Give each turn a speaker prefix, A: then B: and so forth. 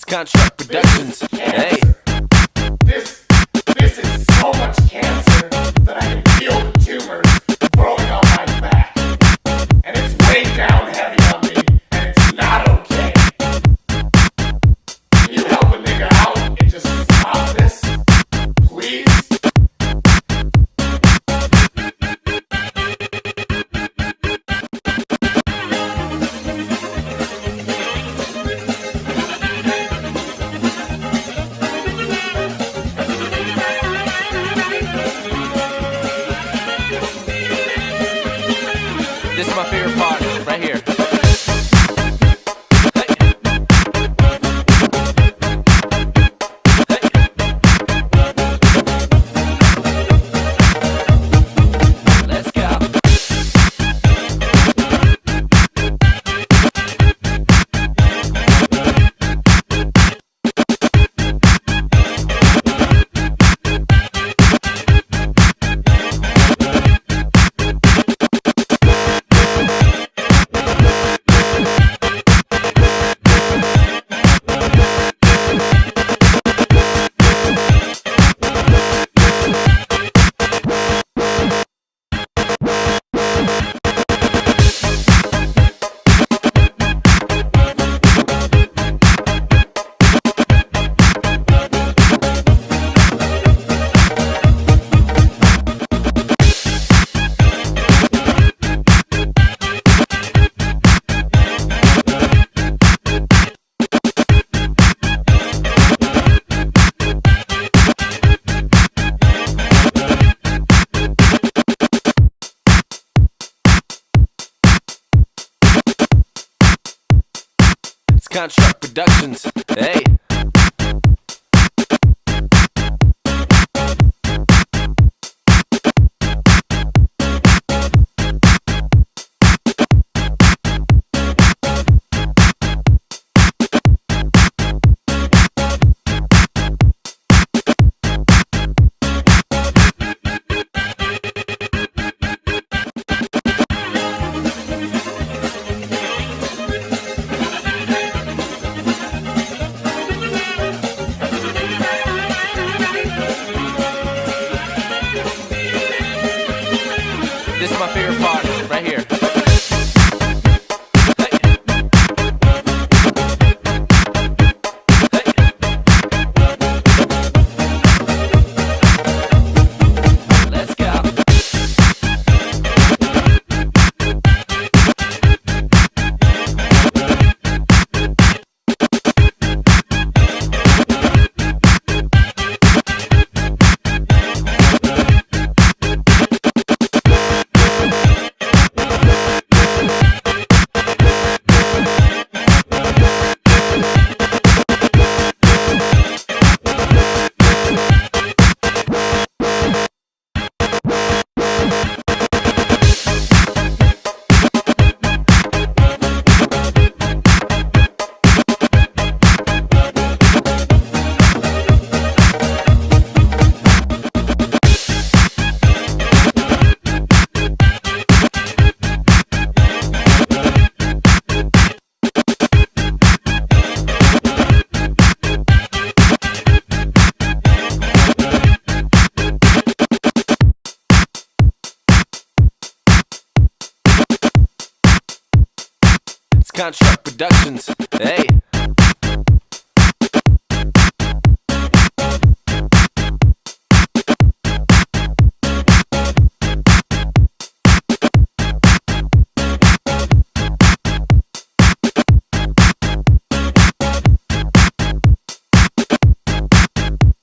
A: Construct Productions. Hey.
B: This is so much cancer that I can feel the tumors growing on my back. And it's way down heavy on me, and it's not okay. Can you help a nigga out and just stop this? Please?
A: This is my favorite part, right here. Let's go. Construct Productions. Hey. This is my favorite part, right here. Let's go. Construct Productions. Hey.